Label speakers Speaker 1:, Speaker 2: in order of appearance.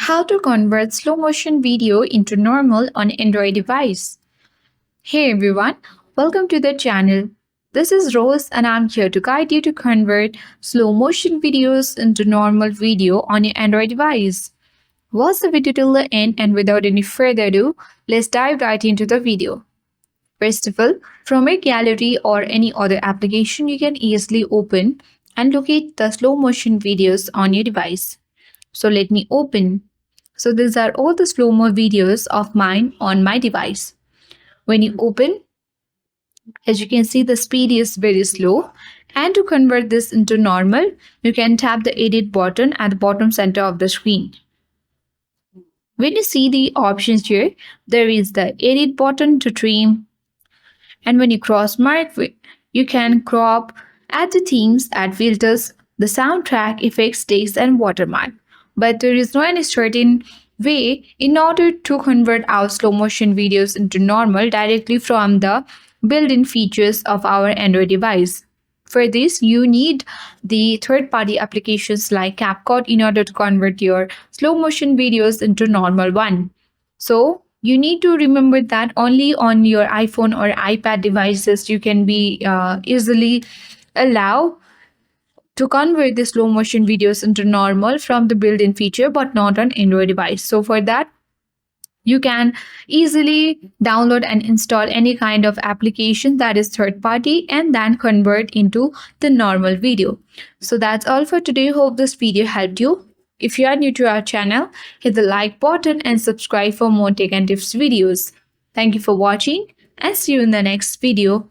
Speaker 1: How to convert slow motion video into normal on Android device. Hey everyone, welcome to the channel. This is Rose and I'm here to guide you to convert slow motion videos into normal video on your Android device. Watch the video till the end and without any further ado, let's dive right into the video. First of all, from a gallery or any other application, you can easily open and locate the slow motion videos on your device. So let me open. So these are all the slow-mo videos of mine on my device. When you open, as you can see, the speed is very slow. And to convert this into normal, you can tap the edit button at the bottom center of the screen. When you see the options here, there is the edit button to trim. And when you cross mark, you can crop, add the themes, add filters, the soundtrack, effects, text, and watermark. But there is no any certain way in order to convert our slow motion videos into normal directly from the built-in features of our Android device. For this, you need the third-party applications like CapCut in order to convert your slow motion videos into normal one. So you need to remember that only on your iPhone or iPad devices you can be easily allow to convert the slow motion videos into normal from the built-in feature but not on Android device. So for that, you can easily download and install any kind of application that is third party and then convert into the normal video. So that's all for today. Hope this video helped you. If you are new to our channel, hit the like button and subscribe for more tech and tips videos. Thank you for watching and see you in the next video.